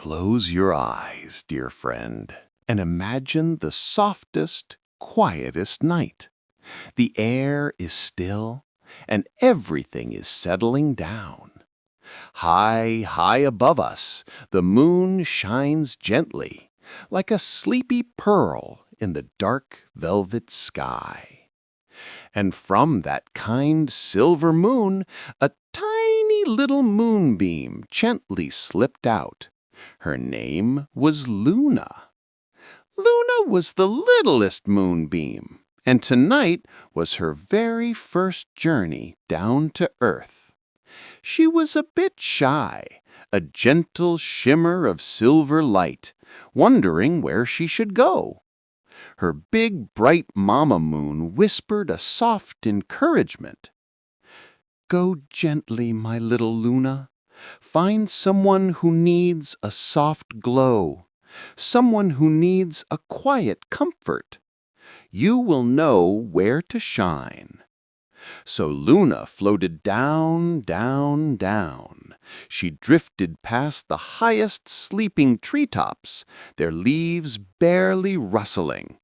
Close your eyes, dear friend, and imagine the softest, quietest night. The air is still, and everything is settling down. High, high above us, the moon shines gently, like a sleepy pearl in the dark velvet sky. And from that kind silver moon, a tiny little moonbeam gently slipped out. Her name was Luna. Luna was the littlest moonbeam, and tonight was her very first journey down to Earth. She was a bit shy, a gentle shimmer of silver light, wondering where she should go. Her big, bright mama moon whispered a soft encouragement. "Go gently, my little Luna. Find someone who needs a soft glow, someone who needs a quiet comfort. You will know where to shine." So Luna floated down, down, down. She drifted past the highest sleeping treetops, their leaves barely rustling.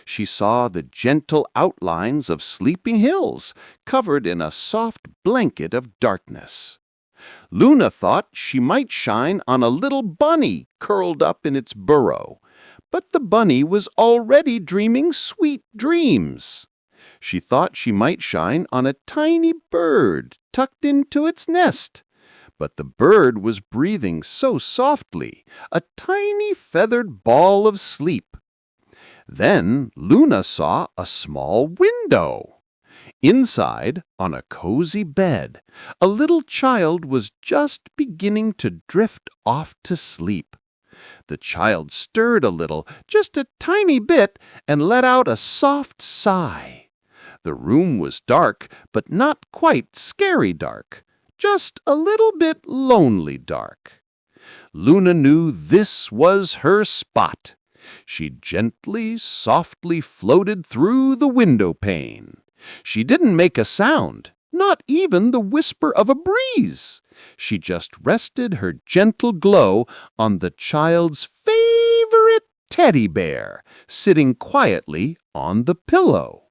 She saw the gentle outlines of sleeping hills, covered in a soft blanket of darkness. Luna thought she might shine on a little bunny curled up in its burrow, but the bunny was already dreaming sweet dreams. She thought she might shine on a tiny bird tucked into its nest, but the bird was breathing so softly, a tiny feathered ball of sleep. Then Luna saw a small window. Inside, on a cozy bed, a little child was just beginning to drift off to sleep. The child stirred a little, just a tiny bit, and let out a soft sigh. The room was dark, but not quite scary dark, just a little bit lonely dark. Luna knew this was her spot. She gently, softly floated through the window pane. She didn't make a sound, not even the whisper of a breeze. She just rested her gentle glow on the child's favorite teddy bear, sitting quietly on the pillow.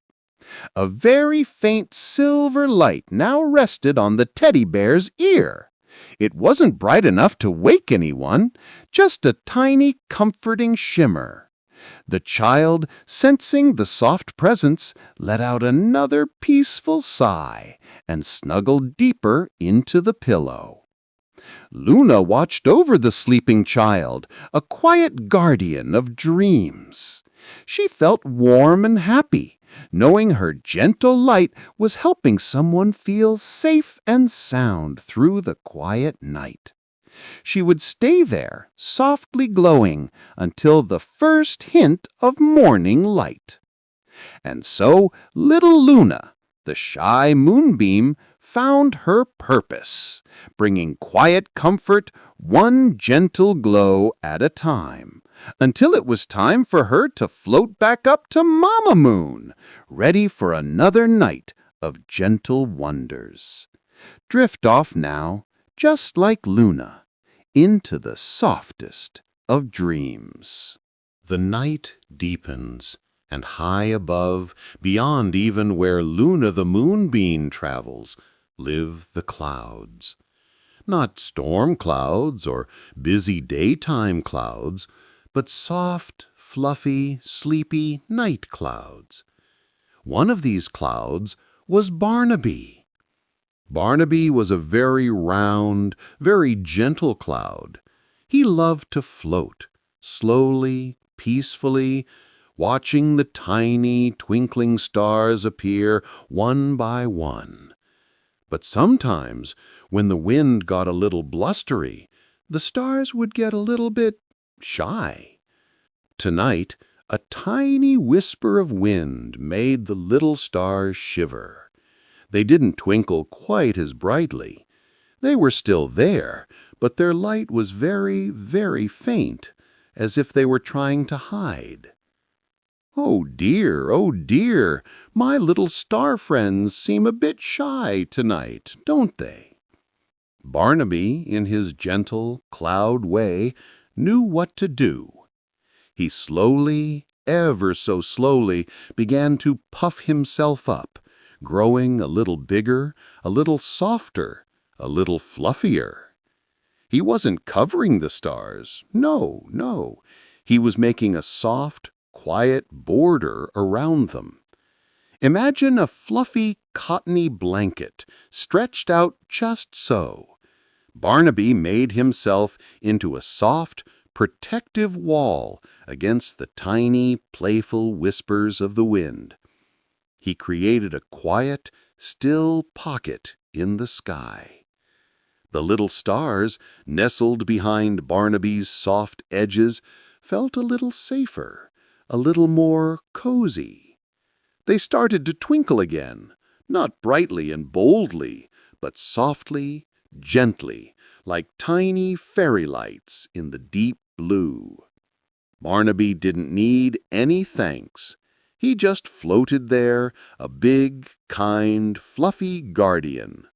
A very faint silver light now rested on the teddy bear's ear. It wasn't bright enough to wake anyone, just a tiny comforting shimmer. The child, sensing the soft presence, let out another peaceful sigh and snuggled deeper into the pillow. Luna watched over the sleeping child, a quiet guardian of dreams. She felt warm and happy, knowing her gentle light was helping someone feel safe and sound through the quiet night. She would stay there, softly glowing, until the first hint of morning light. And so little Luna, the shy moonbeam, found her purpose, bringing quiet comfort one gentle glow at a time, until it was time for her to float back up to Mama Moon, ready for another night of gentle wonders. Drift off now, just like Luna, into the softest of dreams. The night deepens, and high above, beyond even where Luna the moonbeam travels, live the clouds. Not storm clouds or busy daytime clouds, but soft, fluffy, sleepy night clouds. One of these clouds was Barnaby. Barnaby was a very round, very gentle cloud. He loved to float, slowly, peacefully, watching the tiny, twinkling stars appear one by one. But sometimes, when the wind got a little blustery, the stars would get a little bit shy. Tonight, a tiny whisper of wind made the little stars shiver. They didn't twinkle quite as brightly. They were still there, but their light was very, very faint, as if they were trying to hide. Oh dear, my little star friends seem a bit shy tonight, don't they?" Barnaby, in his gentle, cloud way, knew what to do. He slowly, ever so slowly, began to puff himself up, growing a little bigger, a little softer, a little fluffier. He wasn't covering the stars. No, no. He was making a soft, quiet border around them. Imagine a fluffy, cottony blanket stretched out just so. Barnaby made himself into a soft, protective wall against the tiny, playful whispers of the wind. He created a quiet, still pocket in the sky. The little stars, nestled behind Barnaby's soft edges, felt a little safer, a little more cozy. They started to twinkle again, not brightly and boldly, but softly, gently, like tiny fairy lights in the deep blue. Barnaby didn't need any thanks. He just floated there, a big, kind, fluffy guardian.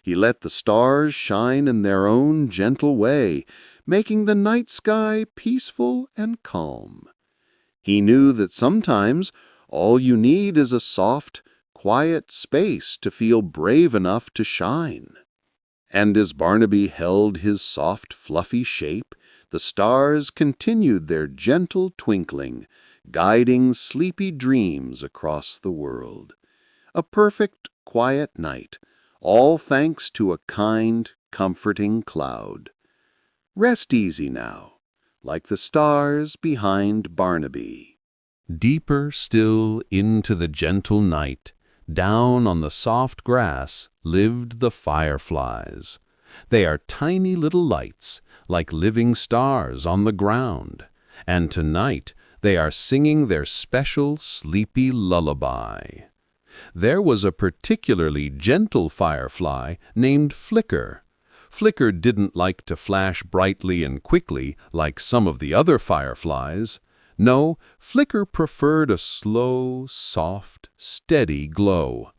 He let the stars shine in their own gentle way, making the night sky peaceful and calm. He knew that sometimes all you need is a soft, quiet space to feel brave enough to shine. And as Barnaby held his soft, fluffy shape, the stars continued their gentle twinkling, guiding sleepy dreams across the world. A perfect, quiet night, all thanks to a kind, comforting cloud. Rest easy now, like the stars behind Barnaby. Deeper still into the gentle night, down on the soft grass, lived the fireflies. They are tiny little lights, like living stars on the ground, and tonight they are singing their special sleepy lullaby. There was a particularly gentle firefly named Flicker. Flicker didn't like to flash brightly and quickly like some of the other fireflies. No, Flicker preferred a slow, soft, steady glow.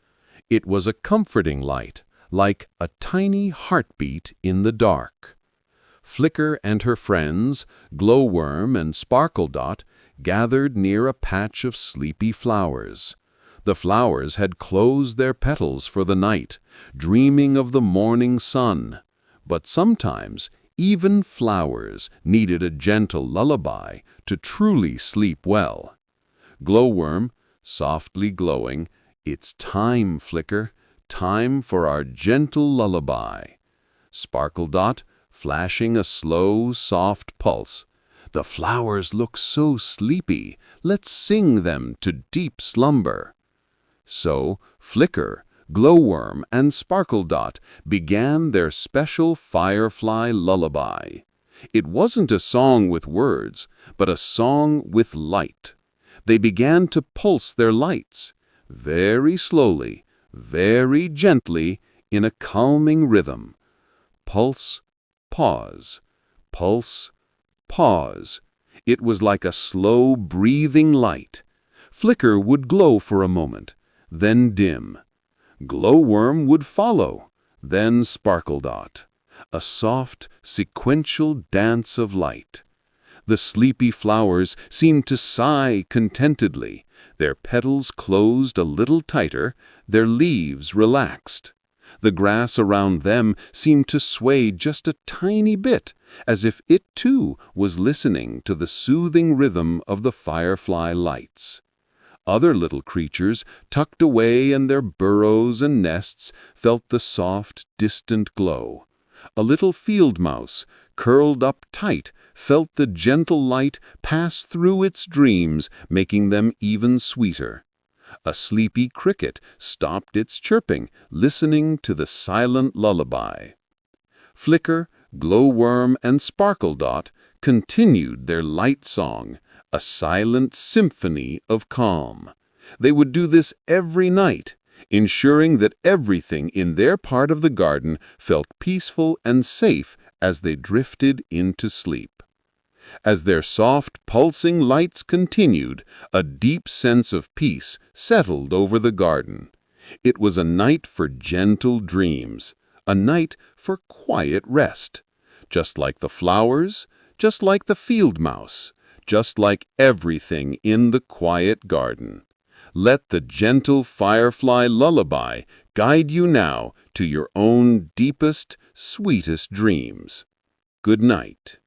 It was a comforting light, like a tiny heartbeat in the dark. Flicker and her friends, Glowworm and Sparkledot, gathered near a patch of sleepy flowers. The flowers had closed their petals for the night, dreaming of the morning sun. But sometimes, even flowers needed a gentle lullaby to truly sleep well. Glowworm, softly glowing, "It's time, Flicker, time for our gentle lullaby." Sparkledot, flashing a slow, soft pulse. "The flowers look so sleepy, let's sing them to deep slumber." So Flicker, Glowworm, and Sparkledot began their special firefly lullaby. It wasn't a song with words, but a song with light. They began to pulse their lights, very slowly, very gently, in a calming rhythm. Pulse, pause, pulse, pause. It was like a slow, breathing light. Flicker would glow for a moment, then dim. Glowworm would follow, then Sparkledot. A soft, sequential dance of light. The sleepy flowers seemed to sigh contentedly. Their petals closed a little tighter, their leaves relaxed. The grass around them seemed to sway just a tiny bit, as if it too was listening to the soothing rhythm of the firefly lights. Other little creatures, tucked away in their burrows and nests, felt the soft, distant glow. A little field mouse, curled up tight, felt the gentle light pass through its dreams, making them even sweeter. A sleepy cricket stopped its chirping, listening to the silent lullaby. Flicker, Glowworm, and Sparkledot continued their light song, a silent symphony of calm. They would do this every night, ensuring that everything in their part of the garden felt peaceful and safe as they drifted into sleep. As their soft, pulsing lights continued, a deep sense of peace settled over the garden. It was a night for gentle dreams, a night for quiet rest. Just like the flowers, just like the field mouse, just like everything in the quiet garden. Let the gentle firefly lullaby guide you now to your own deepest, sweetest dreams. Good night.